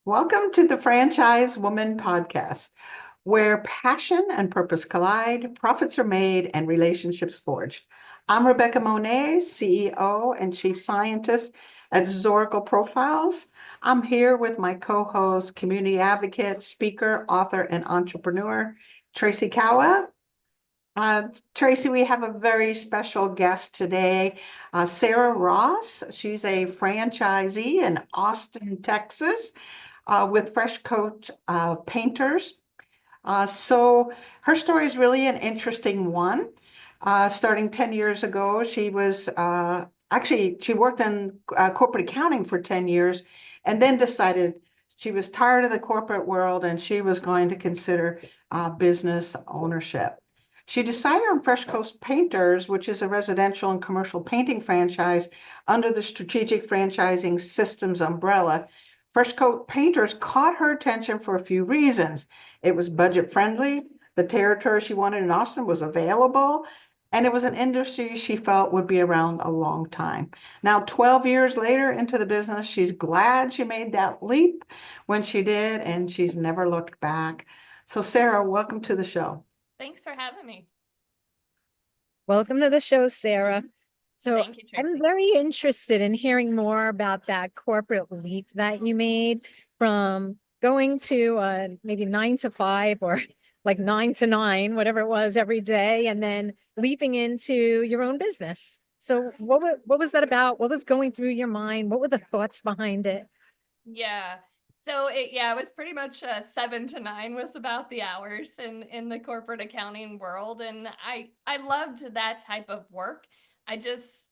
Welcome to the Franchise Woman podcast, where passion and purpose collide, profits are made, and relationships forged. I'm Rebecca Monet, CEO and Chief Scientist at Zoracle Profiles. I'm here with my co-host, community advocate, speaker, author, and entrepreneur, Tracy Kawa. Tracy, we have a very special guest today, Sarah Ross. She's a franchisee in Austin, Texas, with Fresh Coat Painters. So her story is really an interesting one. Starting 10 years ago, she was she worked in corporate accounting for 10 years and then decided she was tired of the corporate world and she was going to consider business ownership. She decided on Fresh Coast Painters, which is a residential and commercial painting franchise under the Strategic Franchising Systems umbrella. Fresh Coat Painters caught her attention for a few reasons. It was budget friendly, the territory she wanted in Austin was available, and it was an industry she felt would be around a long time. Now, 12 years later into the business, she's glad she made that leap when she did, and she's never looked back. So, Sarah, welcome to the show. Thanks for having me. Welcome to the show, Sarah. So Thank you, Tracy. I'm very interested in hearing more about that corporate leap that you made from going to maybe 9 to 5 or like 9 to 9, whatever it was every day, and then leaping into your own business. So what was that about? What was going through your mind? What were the thoughts behind it? Yeah. So it was pretty much 7 to 9 was about the hours in the corporate accounting world. And I loved that type of work. I just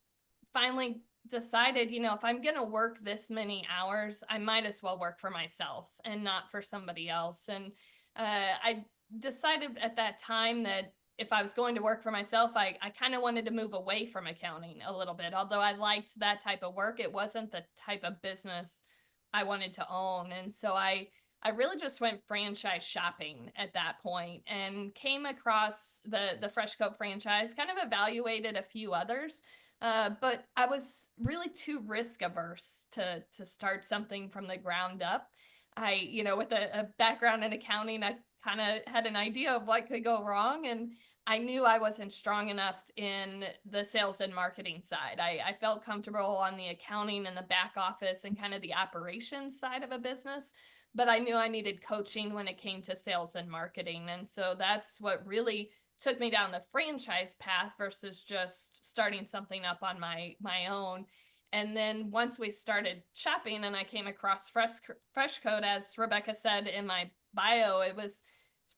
finally decided, if I'm going to work this many hours, I might as well work for myself and not for somebody else. And I decided at that time that if I was going to work for myself, I kind of wanted to move away from accounting a little bit. Although I liked that type of work, it wasn't the type of business I wanted to own. And so I really just went franchise shopping at that point and came across the Fresh Coat franchise, kind of evaluated a few others. But I was really too risk averse to start something from the ground up. With a background in accounting, I kind of had an idea of what could go wrong. And I knew I wasn't strong enough in the sales and marketing side. I felt comfortable on the accounting and the back office and kind of the operations side of a business, but I knew I needed coaching when it came to sales and marketing. And so that's what really took me down the franchise path versus just starting something up on my own. And then once we started shopping and I came across Fresh Coat, as Rebecca said in my bio, it's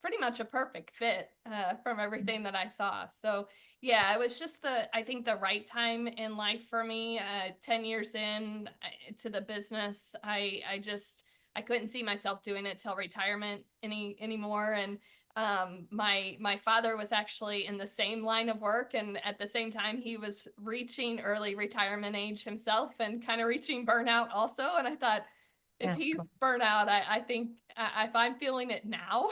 pretty much a perfect fit from everything that I saw. So yeah, it was just I think the right time in life for me. 10 years in to the business, I couldn't see myself doing it till retirement anymore. And my father was actually in the same line of work, and at the same time he was reaching early retirement age himself and kind of reaching burnout also. And I thought, if That's he's cool. burnout, I think if I'm feeling it now,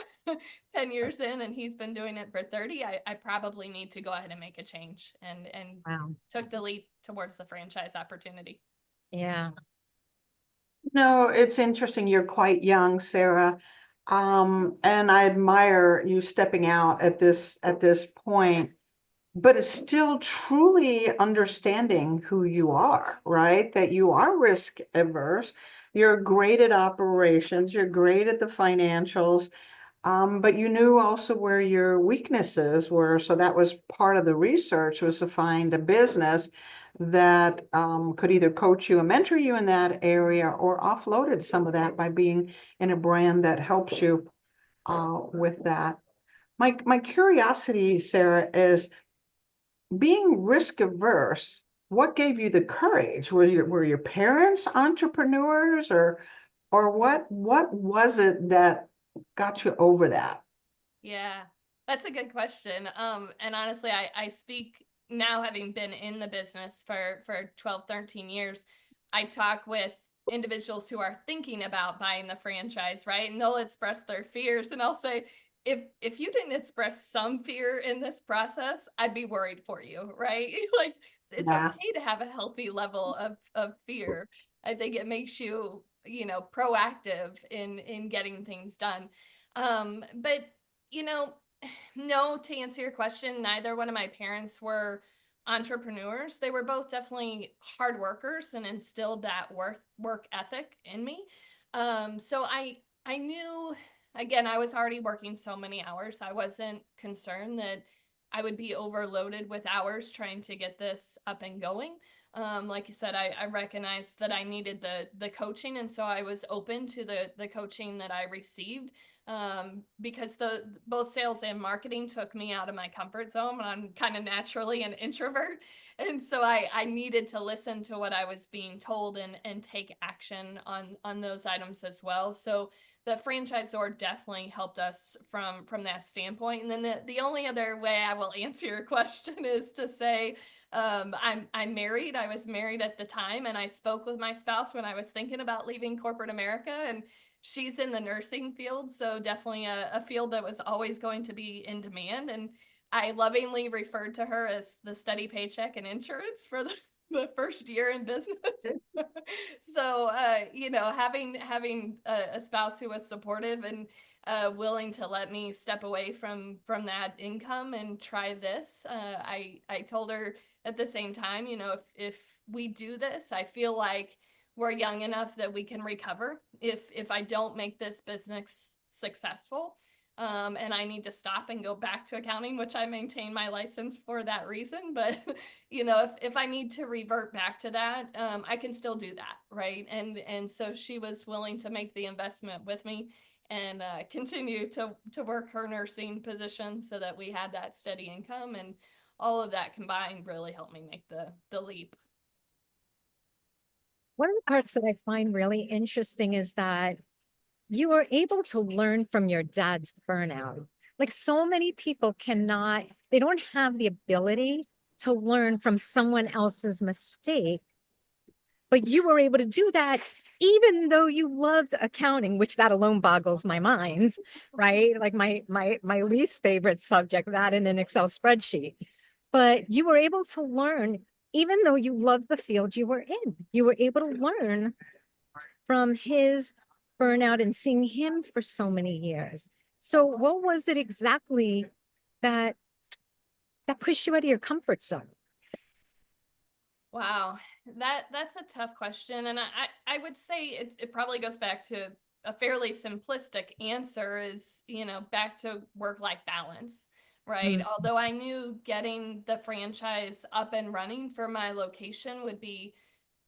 10 years in, and he's been doing it for 30, I probably need to go ahead and make a change, and Wow. took the leap towards the franchise opportunity. Yeah. No, it's interesting. You're quite young, Sarah. And I admire you stepping out at this point, but it's still truly understanding who you are, right? That you are risk averse. You're great at operations, you're great at the financials, but you knew also where your weaknesses were. So that was part of the research, was to find a business that could either coach you and mentor you in that area or offloaded some of that by being in a brand that helps you with that. My curiosity, Sarah, is being risk averse. What gave you the courage? Were your parents entrepreneurs, or what was it that got you over that? Yeah, that's a good question. And honestly, I speak now, having been in the business for 12, 13 years. I talk with individuals who are thinking about buying the franchise, right? And they'll express their fears. And I'll say, if you didn't express some fear in this process, I'd be worried for you, right? Like, it's Yeah. okay to have a healthy level of fear. I think it makes you proactive in getting things done. But, no, to answer your question, neither one of my parents were entrepreneurs. They were both definitely hard workers and instilled that work ethic in me. So I knew, again, I was already working so many hours. I wasn't concerned that I would be overloaded with hours trying to get this up and going. Like you said, I recognized that I needed the coaching, and so I was open to the coaching that I received, because both sales and marketing took me out of my comfort zone. I'm kind of naturally an introvert, and so I needed to listen to what I was being told and take action on those items as well. So the franchisor definitely helped us from that standpoint. And then the only other way I will answer your question is to say, I'm married. I was married at the time, and I spoke with my spouse when I was thinking about leaving corporate America, and she's in the nursing field, so definitely a field that was always going to be in demand. And I lovingly referred to her as the steady paycheck and insurance for the first year in business. So, having a spouse who was supportive and willing to let me step away from that income and try this, I told her at the same time, if we do this, I feel like we're young enough that we can recover if I don't make this business successful. And I need to stop and go back to accounting, which I maintain my license for that reason. But, if I need to revert back to that, I can still do that. Right. And so she was willing to make the investment with me and continue to work her nursing position so that we had that steady income, and all of that combined really helped me make the leap. One of the parts that I find really interesting is that you were able to learn from your dad's burnout. Like so many people cannot, they don't have the ability to learn from someone else's mistake, but you were able to do that even though you loved accounting, which that alone boggles my mind, right? Like my least favorite subject, that in an Excel spreadsheet. But you were able to learn even though you loved the field you were in. You were able to learn from his burnout and seeing him for so many years. So what was it exactly that pushed you out of your comfort zone? Wow, that's a tough question, and I would say it probably goes back to a fairly simplistic answer is, back to work-life balance, right? Mm. Although I knew getting the franchise up and running for my location would be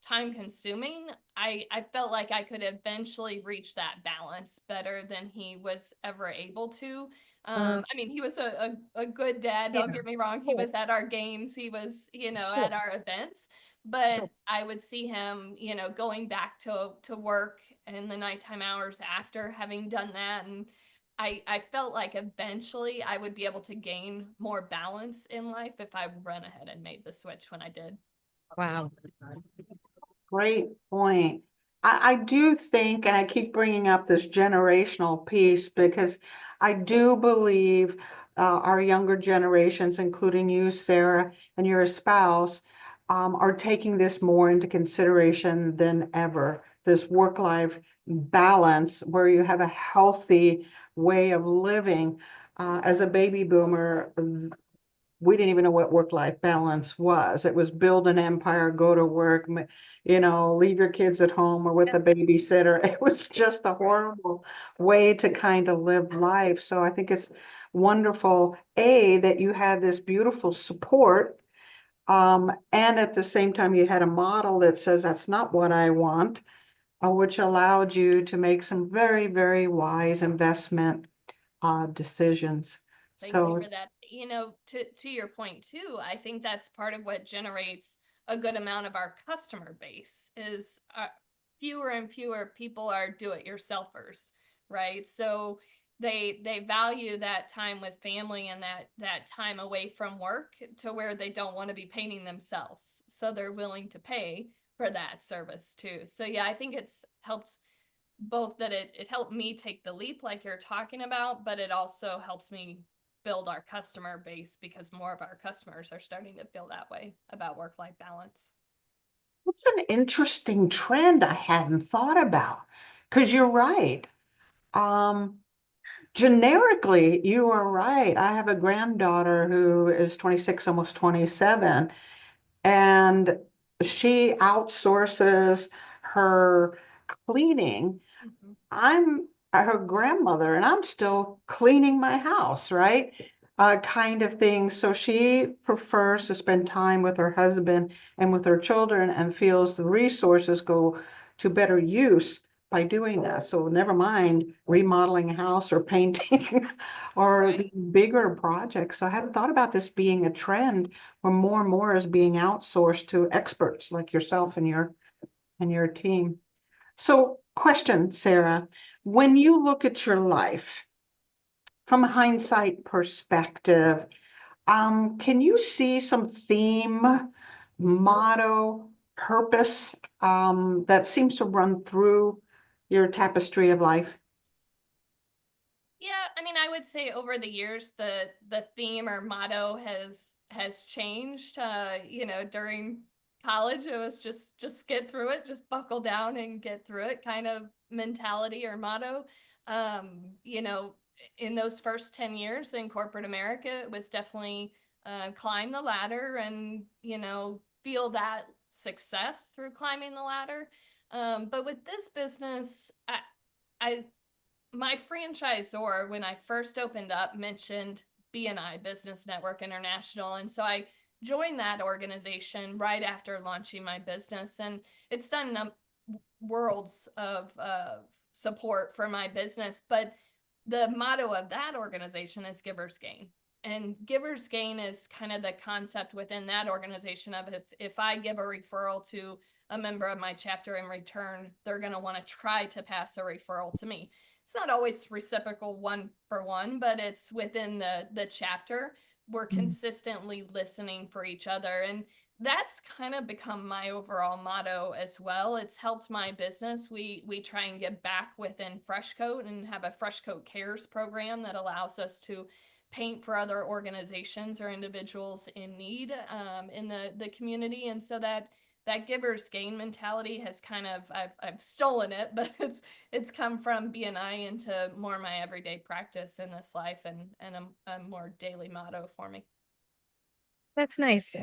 time consuming, I felt like I could eventually reach that balance better than he was ever able to. I mean, he was a good dad, Yeah, don't get me wrong. of He was course. at our games, he was, Sure, at our events, but sure. I would see him, going back to work in the nighttime hours after having done that. And I felt like eventually I would be able to gain more balance in life if I ran ahead and made the switch when I did. Wow. Great point. I do think, and I keep bringing up this generational piece because I do believe our younger generations, including you, Sarah, and your spouse, are taking this more into consideration than ever. This work-life balance where you have a healthy way of living. As a baby boomer, we didn't even know what work-life balance was. It was build an empire, go to work, leave your kids at home or with a babysitter. It was just a horrible way to kind of live life. So I think it's wonderful, A, that you had this beautiful support, and at the same time you had a model that says that's not what I want, which allowed you to make some very, very wise investment decisions. Thank you So for that. To your point too, I think that's part of what generates a good amount of our customer base is fewer and fewer people are do-it-yourselfers, right? So they value that time with family and that time away from work to where they don't want to be painting themselves. So they're willing to pay for that service too. So yeah, I think it's helped both that it helped me take the leap like you're talking about, but it also helps me build our customer base because more of our customers are starting to feel that way about work-life balance. That's an interesting trend I hadn't thought about. Because you're right. Um, Generically, you are right. I have a granddaughter who is 26, almost 27, and she outsources her cleaning. Mhm. I'm her grandmother and I'm still cleaning my house, right? Kind of thing. So she prefers to spend time with her husband and with her children and feels the resources go to better use by doing that. So never mind remodeling a house or painting or Right. the bigger projects. So I hadn't thought about this being a trend where more and more is being outsourced to experts like yourself and your team. So, question, Sarah, when you look at your life from a hindsight perspective, can you see some theme, motto, purpose that seems to run through your tapestry of life? Yeah, I mean, I would say over the years the theme or motto has changed. During college it was just get through it, just buckle down and get through it kind of mentality or motto. You know, in those first 10 years in corporate America, it was definitely climb the ladder and, feel that success through climbing the ladder. But with this business, I my franchisor, when I first opened up, mentioned BNI, Business Network International. And so I joined that organization right after launching my business. And it's done worlds of support for my business. But the motto of that organization is Givers Gain. And Givers Gain is kind of the concept within that organization of if I give a referral to a member of my chapter in return, they're going to want to try to pass a referral to me. It's not always reciprocal one for one, but it's within the chapter. We're consistently listening for each other. And that's kind of become my overall motto as well. It's helped my business. We try and give back within Freshcoat and have a Freshcoat Cares program that allows us to paint for other organizations or individuals in need in the community. And so that giver's gain mentality has kind of I've stolen it, but it's come from BNI into more my everyday practice in this life and a more daily motto for me. That's nice.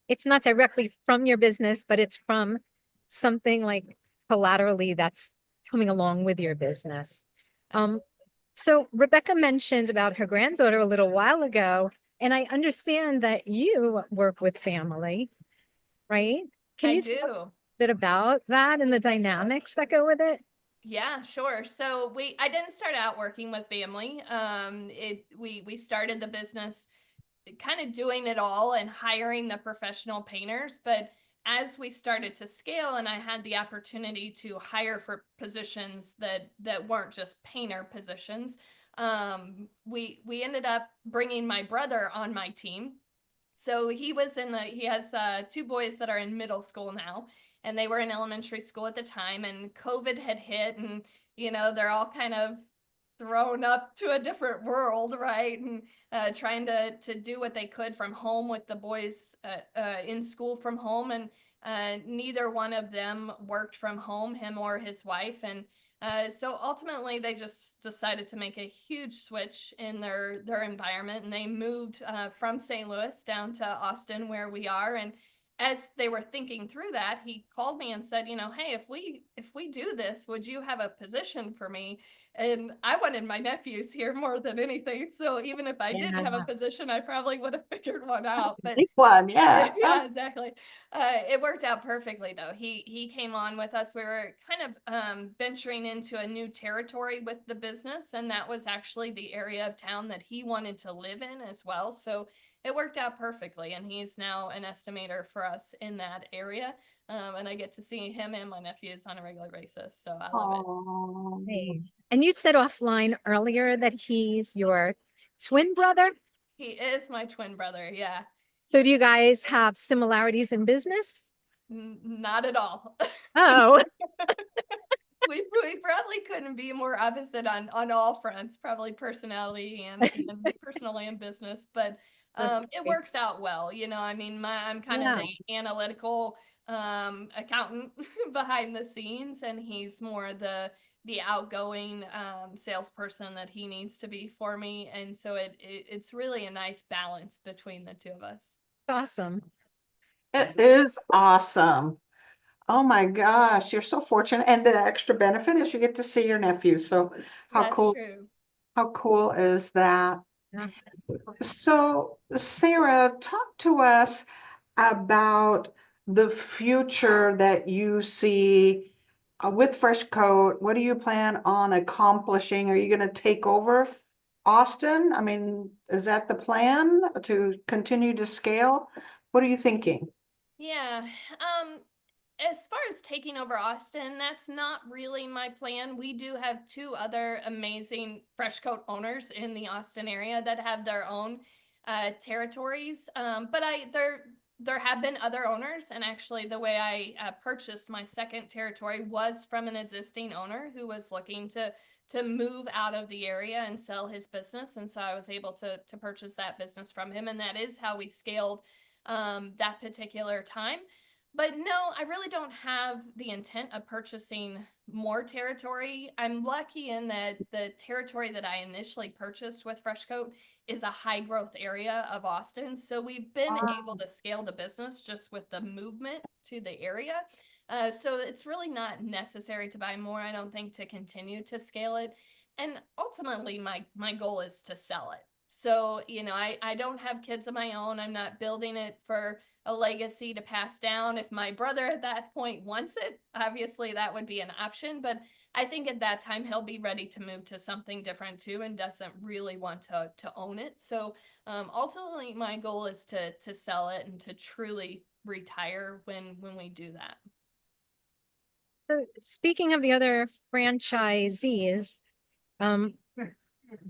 It's not directly from your business, but it's from something like collaterally that's coming along with your business. Um, Absolutely. so Rebecca mentioned about her granddaughter a little while ago, and I understand that you work with family, right? Can I you talk a do. bit about that and the dynamics that go with it? Yeah, sure. So I didn't start out working with family. We started the business kind of doing it all and hiring the professional painters. But as we started to scale and I had the opportunity to hire for positions that weren't just painter positions, we ended up bringing my brother on my team. So he has two boys that are in middle school now, and they were in elementary school at the time, and COVID had hit, and they're all kind of thrown up to a different world, right? And trying to do what they could from home with the boys in school from home, and neither one of them worked from home, him or his wife, and so ultimately, they just decided to make a huge switch in their environment, and they moved from St. Louis down to Austin, where we are. And as they were thinking through that, he called me and said, "Hey, if we do this, would you have a position for me?" And I wanted my nephews here more than anything. So even if I didn't have a Yeah. position, I probably would have figured one out. But Big one, yeah. yeah, exactly. It worked out perfectly though. He came on with us. We were kind of venturing into a new territory with the business, and that was actually the area of town that he wanted to live in as well. So it worked out perfectly, and he's now an estimator for us in that area. And I get to see him and my nephews on a regular basis, so I love it. Oh, Nice. And you said offline earlier that he's your twin brother. He is my twin brother. Yeah, So do you guys have similarities in business? not at all. Oh, We probably couldn't be more opposite on all fronts, probably personality and personal and business. But That's it great. works out well. I mean, I'm kind of Yeah. the analytical accountant behind the scenes, and he's more the outgoing salesperson that he needs to be for me. And so it's really a nice balance between the two of us. Awesome. It is awesome. Oh my gosh, you're so fortunate. And the extra benefit is you get to see your nephew. So That's true. how cool is that? Yeah. So Sarah, talk to us about the future that you see with Fresh Coat. What do you plan on accomplishing? Are you going to take over Austin? I mean, is that the plan to continue to scale? What are you thinking? Yeah. As far as taking over Austin, that's not really my plan. We do have two other amazing fresh coat owners in the Austin area that have their own territories. But there have been other owners, and actually, the way I purchased my second territory was from an existing owner who was looking to move out of the area and sell his business, and so I was able to purchase that business from him, and that is how we scaled that particular time. But no, I really don't have the intent of purchasing more territory. I'm lucky in that the territory that I initially purchased with Freshcoat is a high growth area of Austin. So we've been able to scale the business just with the movement to the area. So it's really not necessary to buy more, I don't think, to continue to scale it. And ultimately, my goal is to sell it. So, I don't have kids of my own. I'm not building it for a legacy to pass down. If my brother at that point wants it, obviously that would be an option. But I think at that time he'll be ready to move to something different too, and doesn't really want to own it. So ultimately, my goal is to sell it and to truly retire when we do that. So speaking of the other franchisees, um,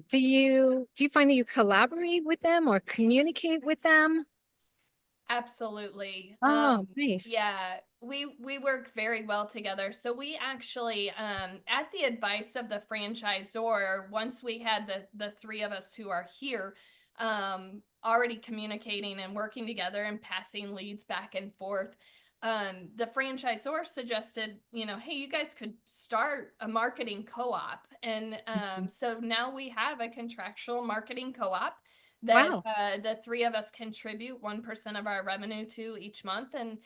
do you find that you collaborate with them or communicate with them? Absolutely. Oh, nice. Yeah, we work very well together. So we actually, at the advice of the franchisor, once we had the three of us who are here, already communicating and working together and passing leads back and forth, the franchisor suggested, hey, you guys could start a marketing co-op. And so now we have a contractual marketing co-op that Wow. the three of us contribute 1% of our revenue to each month. And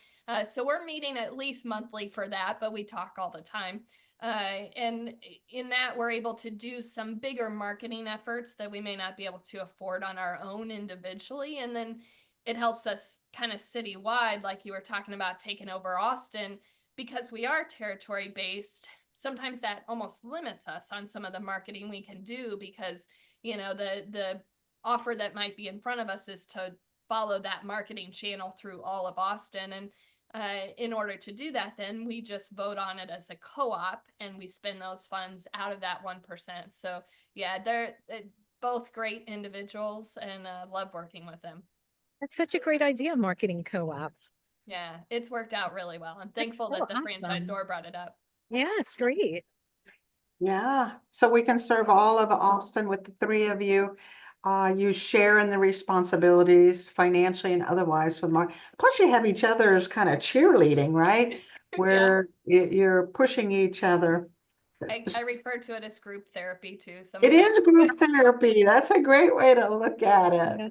so we're meeting at least monthly for that, but we talk all the time. And in that, we're able to do some bigger marketing efforts that we may not be able to afford on our own individually. And then it helps us kind of citywide, like you were talking about taking over Austin, because we are territory based. Sometimes that almost limits us on some of the marketing we can do, because the offer that might be in front of us is to follow that marketing channel through all of Austin. And in order to do that, then we just vote on it as a co-op, and we spend those funds out of that 1%. So yeah, they're both great individuals, and love working with them. That's such a great idea, marketing co-op. Yeah, it's worked out really well. I'm That's thankful so that the awesome. franchisor brought it up. Yeah, it's great. Yeah, so we can serve all of Austin with the three of you. You share in the responsibilities financially and otherwise for the market. Plus, you have each other's kind of cheerleading, right? Yeah, Where you're pushing each other. I refer to it as group therapy too It sometimes. is group therapy. That's a great way to look at it. Yeah.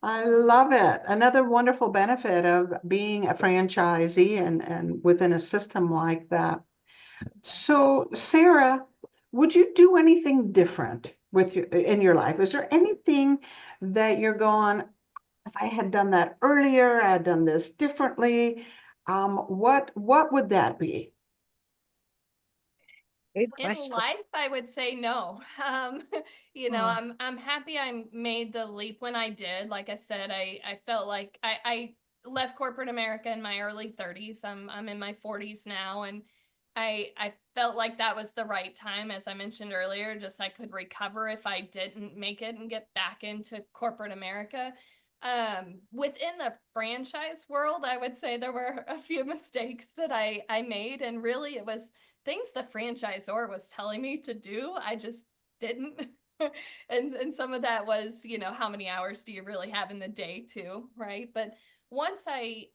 I love it. Another wonderful benefit of being a franchisee and within a system like that. So, Sarah, would you do anything different with in your life? Is there anything that you're going, if I had done that earlier, I had done this differently? What would that be? Good In question. life, I would say no. Oh, I'm happy I made the leap when I did. Like I said, I felt like I left corporate America in my early 30s. I'm in my 40s now, and I felt like that was the right time. As I mentioned earlier, just I could recover if I didn't make it and get back into corporate America. Within the franchise world, I would say there were a few mistakes that I made, and really it was things the franchisor was telling me to do. I just didn't. And some of that was, you know, how many hours do you really have in the day too, right? But once I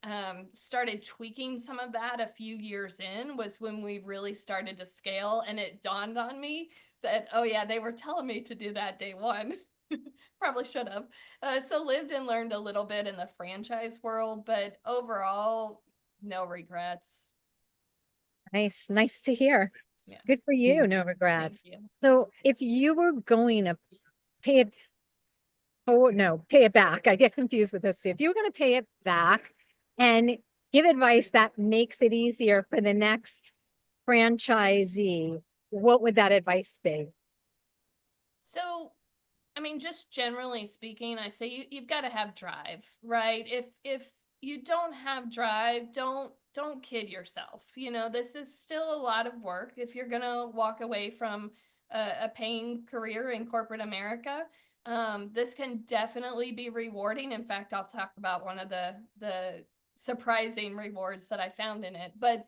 started tweaking some of that a few years in was when we really started to scale, and it dawned on me that, oh yeah, they were telling me to do that day one. Probably should have. So lived and learned a little bit in the franchise world, but overall, no regrets. Nice. Nice to hear. Yeah. Good for Yeah. you. No Thank regrets. you. So if you were going to pay it forward, no, pay it back. I get confused with this. If you were going to pay it back and give advice that makes it easier for the next franchisee, what would that advice be? So, I mean, just generally speaking, I say you've got to have drive, right? If you don't have drive, don't kid yourself. You know, this is still a lot of work if you're gonna walk away from a paying career in corporate America. This can definitely be rewarding. In fact, I'll talk about one of the surprising rewards that I found in it. But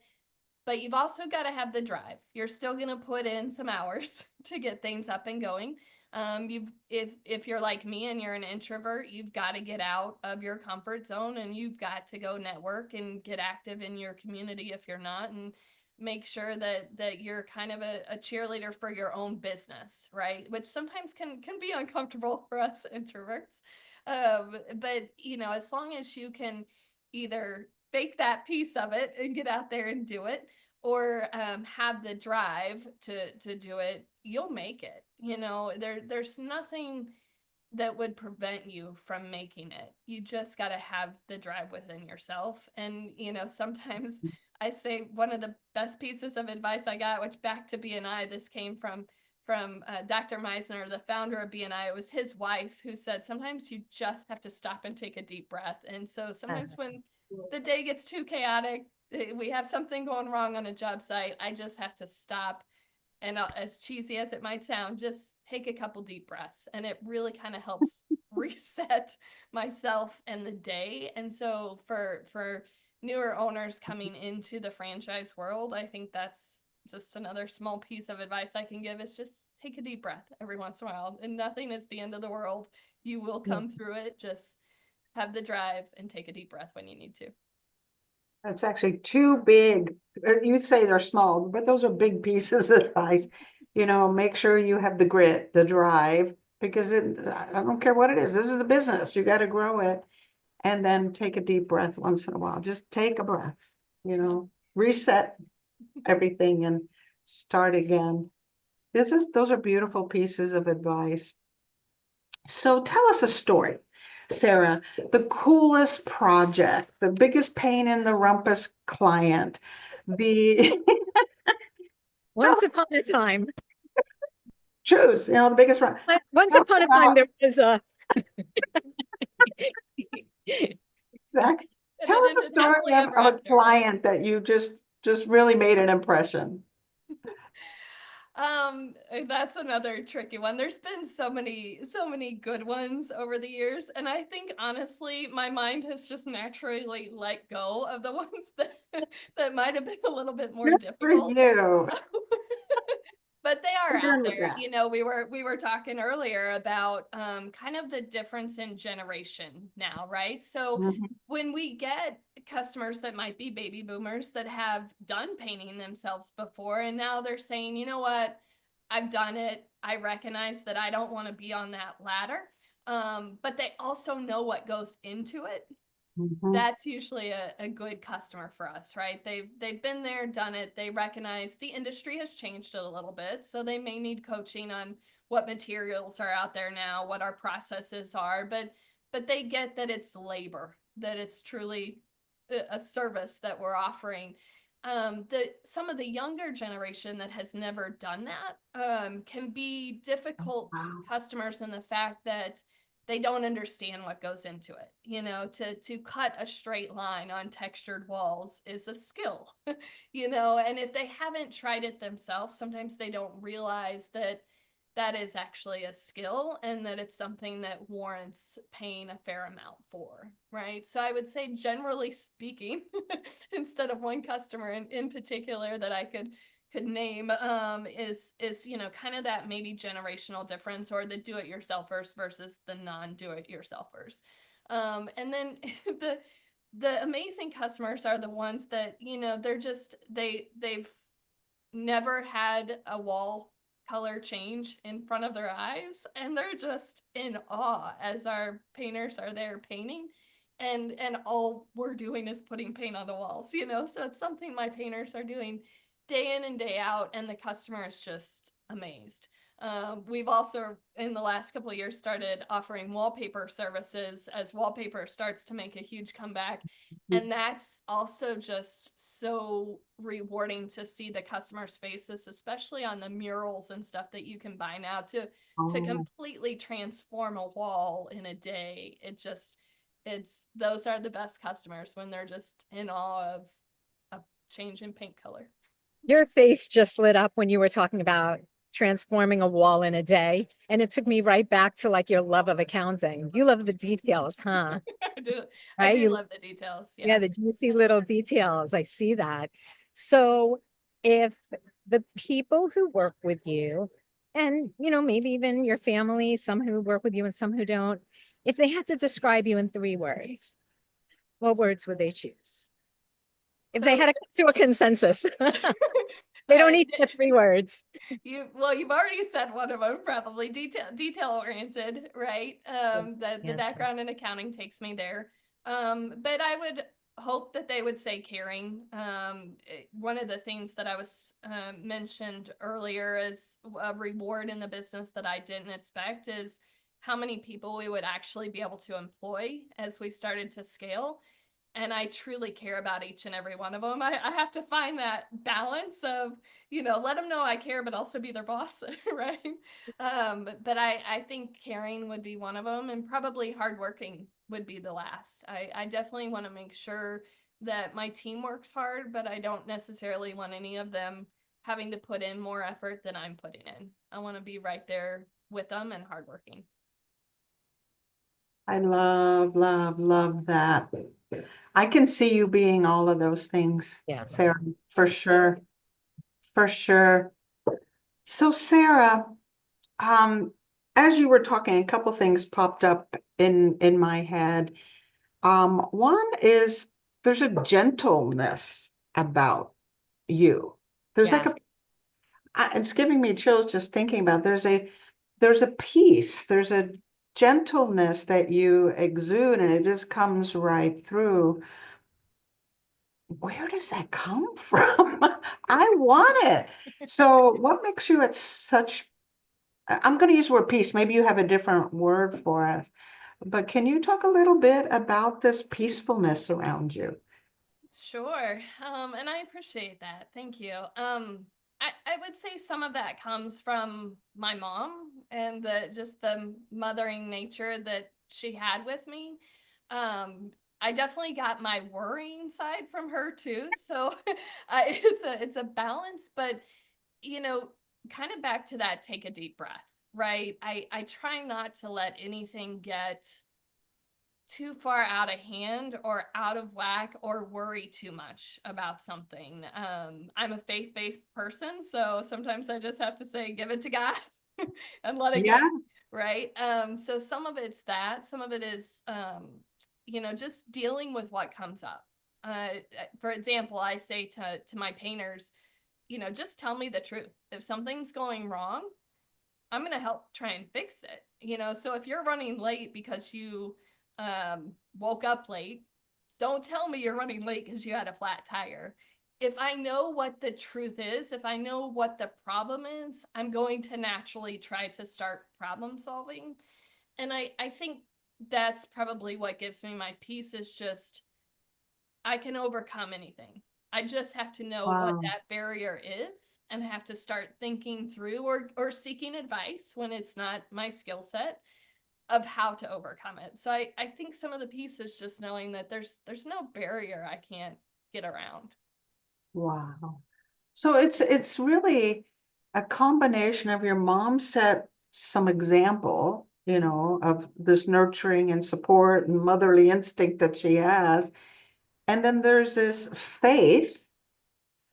you've also got to have the drive. You're still going to put in some hours to get things up and going. If you're like me and you're an introvert, you've got to get out of your comfort zone, and you've got to go network and get active in your community if you're not, and make sure that you're kind of a cheerleader for your own business, right? Which sometimes can be uncomfortable for us introverts. But you know, as long as you can either fake that piece of it and get out there and do it, or have the drive to do it, you'll make it. You know, there's nothing that would prevent you from making it. You just got to have the drive within yourself. And you know, sometimes I say one of the best pieces of advice I got, which back to BNI, this came from Dr. Meisner, the founder of BNI. It was his wife who said, sometimes you just have to stop and take a deep breath. And so sometimes when the day gets too chaotic, we have something going wrong on a job site, I just have to stop. And as cheesy as it might sound, just take a couple deep breaths. And it really kind of helps reset myself and the day. And so for newer owners coming into the franchise world, I think that's just another small piece of advice I can give, is just take a deep breath every once in a while. And nothing is the end of the world. You will come through it. Just have the drive and take a deep breath when you need to. That's actually too big. You say they're small, but those are big pieces of advice. You know, make sure you have the grit, the drive, because I don't care what it is. This is a business. You got to grow it. And then take a deep breath once in a while. Just take a breath, you know, reset everything and start again. Those are beautiful pieces of advice. So tell us a story, Sarah, the coolest project, the biggest pain in the rumpus client, the Once upon a time, choose, you know, the biggest one. once Tell us upon a time, about there was a, exactly. And Tell it us a ended story happily ever of a after, right? client that you just really made an impression. That's another tricky one. There's been so many good ones over the years, and I think honestly, my mind has just naturally let go of the ones that might have been a little bit more Good for difficult. you. But they are I'm out done with there. that. You know, we were talking earlier about kind of the difference in generation now, right? So Mhm. when we get customers that might be baby boomers that have done painting themselves before, and now they're saying, you know what, I've done it. I recognize that I don't want to be on that ladder. But they also know what goes into it. Mhm. That's usually a good customer for us, right? They've been there, done it. They recognize the industry has changed it a little bit, so they may need coaching on what materials are out there now, what our processes are, but they get that it's labor, that it's truly a service that we're offering. Some of the younger generation that has never done that can be difficult Wow. customers in the fact that they don't understand what goes into it. You know, to cut a straight line on textured walls is a skill, you know, and if they haven't tried it themselves, sometimes they don't realize that that is actually a skill and that it's something that warrants paying a fair amount for, right? So I would say, generally speaking, instead of one customer in particular that I could could name, is, you know, kind of that maybe generational difference, or the do-it-yourselfers versus the non-do-it-yourselfers. And then the amazing customers are the ones that, you know, they're just, they've never had a wall color change in front of their eyes, and they're just in awe as our painters are there painting, and all we're doing is putting paint on the walls, you know. So it's something my painters are doing day in and day out, and the customer is just amazed. We've also in the last couple of years started offering wallpaper services as wallpaper starts to make a huge comeback. And that's also just so rewarding to see the customers' faces, especially on the murals and stuff that you can buy now to Oh, completely transform a wall in a day. Those are the best customers when they're just in awe of a change in paint color. Your face just lit up when you were talking about transforming a wall in a day. And it took me right back to like your love of accounting. You love the details, huh? I do, I Right? do You, love the details. yeah, Yeah. the juicy little details. I see that. So if the people who work with you, and you know, maybe even your family, some who work with you and some who don't, if they had to describe you in 3 words, what words would they choose? If they So had to come to a consensus, they don't need the 3 words. you've already said one of them, probably detail oriented, right? The Yeah. background in accounting takes me there. But I would hope that they would say caring. One of the things that I was mentioned earlier as a reward in the business that I didn't expect is how many people we would actually be able to employ as we started to scale. And I truly care about each and every one of them. I have to find that balance of, you know, let them know I care, but also be their boss, right? But I think caring would be one of them, and probably hardworking would be the last. I definitely want to make sure that my team works hard, but I don't necessarily want any of them having to put in more effort than I'm putting in. I want to be right there with them and hardworking. I love, love, love that. I can see you being all of those things, Yeah. Sarah, for sure. For sure. So Sarah, as you were talking, a couple things popped up in my head. One is there's a gentleness about you. There's like Yeah. it's giving me chills just thinking about there's a peace, there's a gentleness that you exude, and it just comes right through. Where does that come from? I want it. So what makes you at such, I'm going to use the word peace. Maybe you have a different word for us, but can you talk a little bit about this peacefulness around you? Sure. And I appreciate that. Thank you. I would say some of that comes from my mom and the mothering nature that she had with me. I definitely got my worrying side from her too. So it's a balance, but you know, kind of back to that, take a deep breath, right? I try not to let anything get too far out of hand or out of whack or worry too much about something. I'm a faith-based person, so sometimes I just have to say, give it to God and let it go, Yeah, right? So some of it's that, some of it is, you know, just dealing with what comes up. For example, I say to my painters, you know, just tell me the truth. If something's going wrong, I'm going to help try and fix it. You know, so if you're running late because you woke up late, don't tell me you're running late because you had a flat tire. If I know what the truth is, if I know what the problem is, I'm going to naturally try to start problem solving. And I think that's probably what gives me my peace is just I can overcome anything. I just have to know what wow, that barrier is and have to start thinking through or seeking advice when it's not my skill set of how to overcome it. So I think some of the piece is just knowing that there's no barrier I can't get around. wow. So it's really a combination of your mom set some example, of this nurturing and support and motherly instinct that she has. And then there's this faith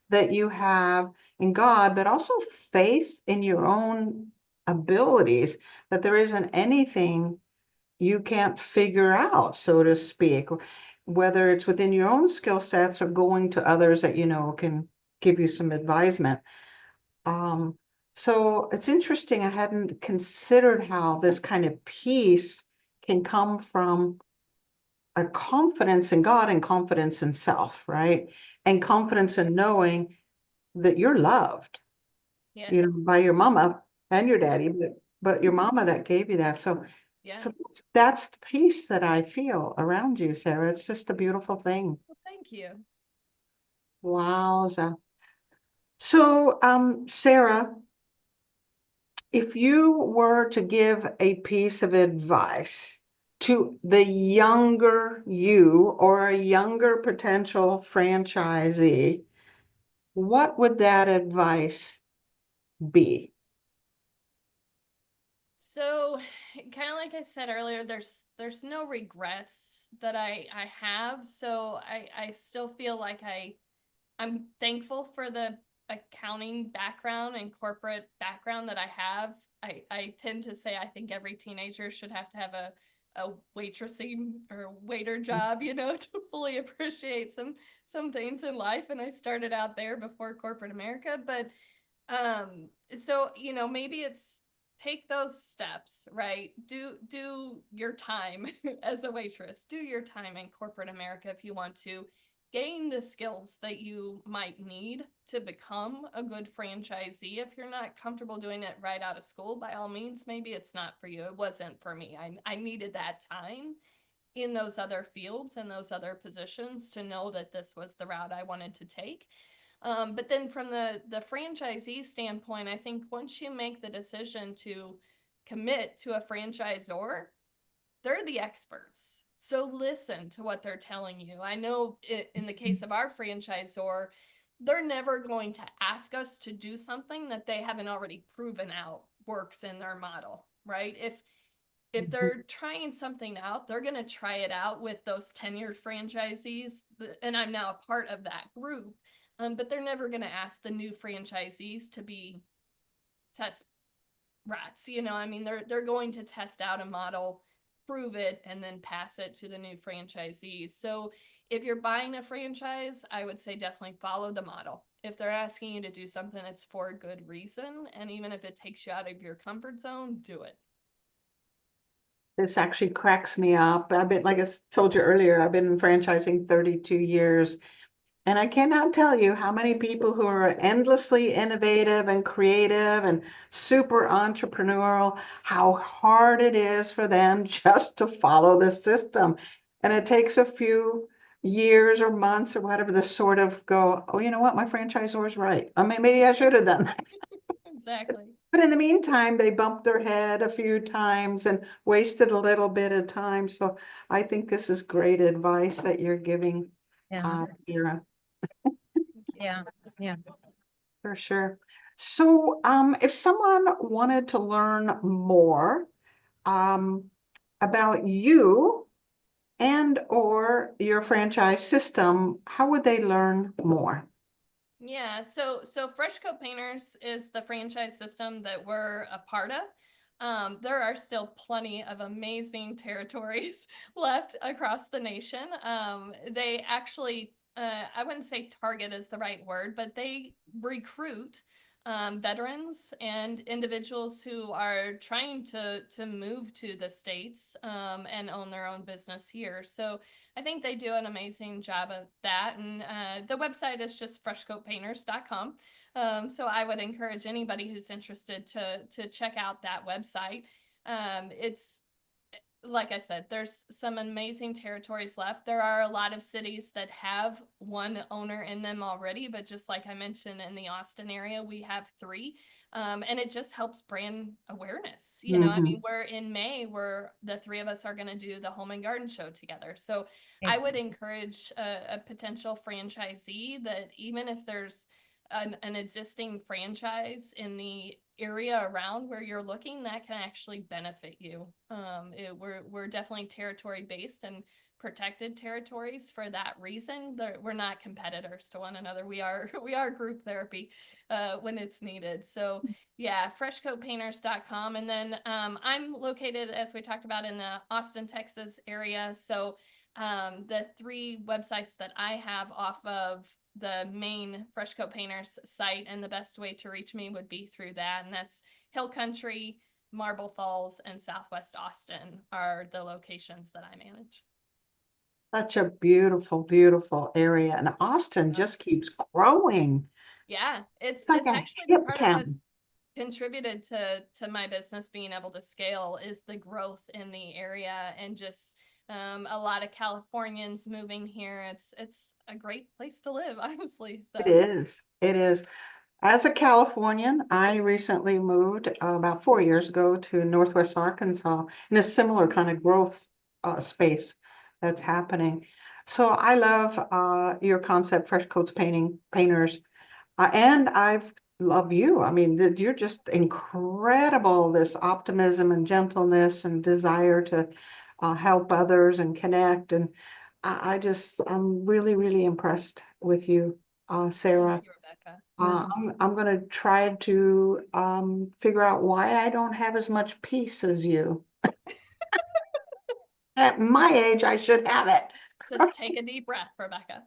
that you have in God, but also faith in your own abilities, that there isn't anything you can't figure out, so to speak, whether it's within your own skill sets or going to others that you know can give you some advisement. Um, so it's interesting. I hadn't considered how this kind of peace can come from a confidence in God and confidence in self, right? And confidence in knowing that you're loved, you know, Yes. by your mama and your daddy, but your mama that gave you that. So, Yeah. so that's the peace that I feel around you, Sarah. It's just a beautiful thing. Well, thank you. Wow. So, Sarah, if you were to give a piece of advice to the younger you or a younger potential franchisee, what would that advice be? So, kind of like I said earlier, there's no regrets that I have. So I still feel like I'm thankful for the accounting background and corporate background that I have. I tend to say I think every teenager should have to have a waitressing or waiter job, you know, to fully appreciate some things in life. And I started out there before corporate America. But so, you know, maybe it's take those steps, right? Do your time as a waitress, do your time in corporate America if you want to gain the skills that you might need to become a good franchisee. If you're not comfortable doing it right out of school, by all means, maybe it's not for you. It wasn't for me. I needed that time in those other fields and those other positions to know that this was the route I wanted to take. But then from the franchisee standpoint, I think once you make the decision to commit to a franchisor, they're the experts. So listen to what they're telling you. I know in the case of our franchisor, they're never going to ask us to do something that they haven't already proven out works in their model, right? If they're trying something out, they're going to try it out with those tenured franchisees, and I'm now a part of that group. But they're never going to ask the new franchisees to be test rats. You know, I mean, they're going to test out a model, prove it, and then pass it to the new franchisees. So if you're buying a franchise, I would say definitely follow the model. If they're asking you to do something, it's for a good reason, and even if it takes you out of your comfort zone, do it. This actually cracks me up. I've been, like I told you earlier, I've been franchising 32 years. And I cannot tell you how many people who are endlessly innovative and creative and super entrepreneurial, how hard it is for them just to follow the system. And it takes a few years or months or whatever to sort of go, oh, you know what, my franchisor's right. I mean, maybe I should have done that. Exactly. But in the meantime, they bumped their head a few times and wasted a little bit of time. So I think this is great advice that you're giving, Yeah, Ira. yeah, yeah. For sure. So, if someone wanted to learn more um, about you and or your franchise system, how would they learn more? Yeah, so Fresh Coat Painters is the franchise system that we're a part of. There are still plenty of amazing territories left across the nation. They actually, I wouldn't say target is the right word, but they recruit veterans and individuals who are trying to move to the States and own their own business here. So I think they do an amazing job of that. And the website is just freshcoatpainters.com. So I would encourage anybody who's interested to check out that website. It's like I said, there's some amazing territories left. There are a lot of cities that have one owner in them already, but just like I mentioned in the Austin area, we have three. And it just helps brand awareness. You know, I Mhm. mean, we're in May, where the three of us are going to do the home and garden show together. So I Yes. would encourage a potential franchisee that even if there's an existing franchise in the area around where you're looking, that can actually benefit you. We're definitely territory based and protected territories for that reason. We're not competitors to one another. We are group therapy when it's needed. So yeah, freshcoatpainters.com. And then I'm located, as we talked about, in the Austin, Texas area. So the 3 websites that I have off of the main Fresh Coat Painters site, and the best way to reach me would be through that. And that's Hill Country, Marble Falls, and Southwest Austin are the locations that I manage. Such a beautiful, beautiful area. And Austin just keeps growing. Yeah, it's like a actually hip part of town. what's contributed to my business being able to scale is the growth in the area, and just a lot of Californians moving here. It's a great place to live, honestly. So It is. It is. As a Californian, I recently moved about 4 years ago to Northwest Arkansas in a similar kind of growth space that's happening. So I love your concept, Fresh Coats Painters, and I've love you. I mean, you're just incredible. This optimism and gentleness and desire to help others and connect. And I'm really, really impressed with you, Sarah. thank you, Rebecca. I'm going to try to figure out why I don't have as much peace as you. At my age, I should have it. Just take a deep breath, Rebecca.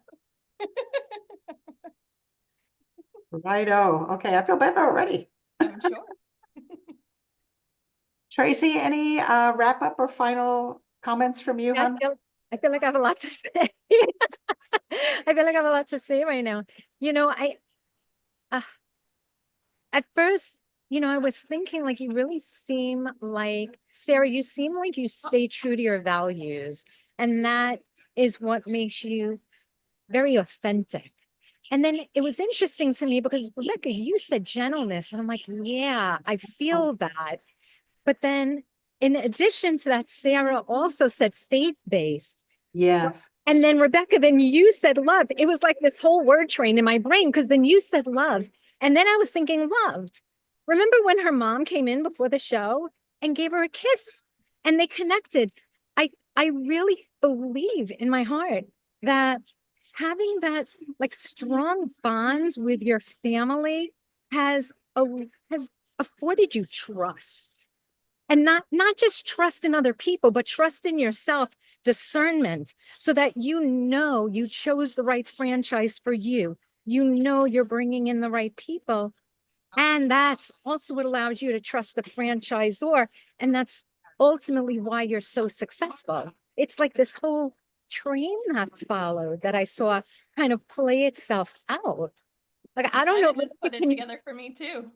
Righto. Okay, I feel better already. I'm sure. Tracy, any wrap up or final comments from you, hon? I feel like I have a lot to say. I feel like I have a lot to say right now. You know, at first, I was thinking like you really seem like, Sarah, you seem like you stay true to your values. And that is what makes you very authentic. And then it was interesting to me because, Rebecca, you said gentleness. And I'm like, yeah, I feel that. But then in addition to that, Sarah also said faith-based. Yes. And then Rebecca, then you said loved. It was like this whole word train in my brain, because then you said loved. And then I was thinking loved. Remember when her mom came in before the show and gave her a kiss and they connected? I really believe in my heart that having that like strong bonds with your family has afforded you trust. And not just trust in other people, but trust in yourself, discernment, so that you chose the right franchise for you. You're bringing in the right people. And that's also what allows you to trust the franchisor. And that's ultimately why you're so successful. It's like this whole train that followed that I saw kind of play itself out. Like, I don't know. Just put it together for me too.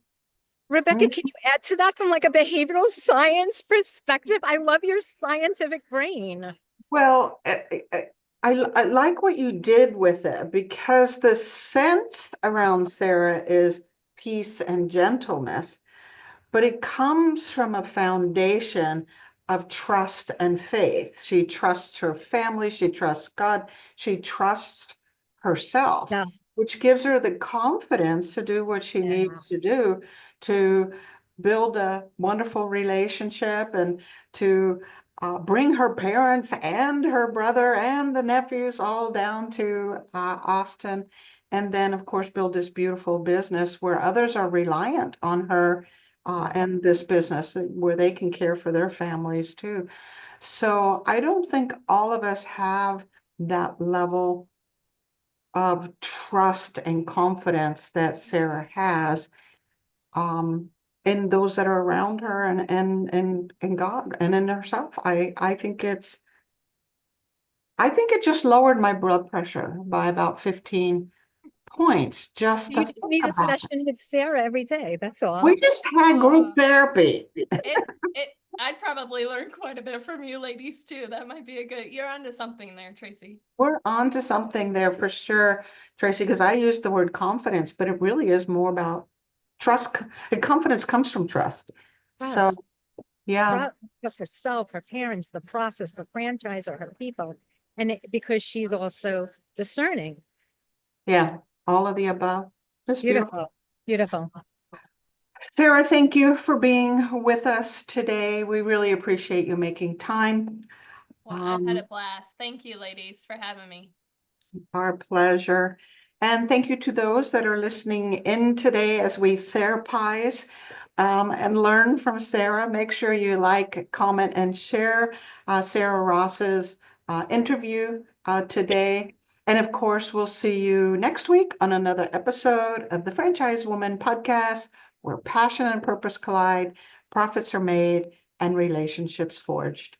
Rebecca, can you add to that from like a behavioral science perspective? I love your scientific brain. Well, I like what you did with it, because the sense around Sarah is peace and gentleness, but it comes from a foundation of trust and faith. She trusts her family, she trusts God, she trusts herself, Yeah. which gives her the confidence to do what she needs to do to build a wonderful relationship and to bring her parents and her brother and the nephews all down to Austin. And then, of course, build this beautiful business where others are reliant on her and this business where they can care for their families too. So I don't think all of us have that level of trust and confidence that Sarah has in those that are around her and God and in herself. I think it just lowered my blood pressure by about 15 points just You to just think need a about it. session with Sarah every day. That's all. We just had group therapy. I'd probably learn quite a bit from you ladies too. That might be you're onto something there, Tracy. We're on to something there for sure, Tracy, because I used the word confidence, but it really is more about trust. And confidence comes from trust. So, Trust. yeah. Trust herself, her parents, the process, the franchise, or her people. And because she's also discerning. Yeah, all of the above. Just beautiful. Beautiful. Sarah, thank you for being with us today. We really appreciate you making time. Well, I've had a Um, blast. Thank you, ladies, for having me. Our pleasure. And thank you to those that are listening in today as we therapize and learn from Sarah. Make sure you like, comment, and share Sarah Ross's interview today. And of course, we'll see you next week on another episode of the Franchise Woman podcast, where passion and purpose collide, profits are made, and relationships forged.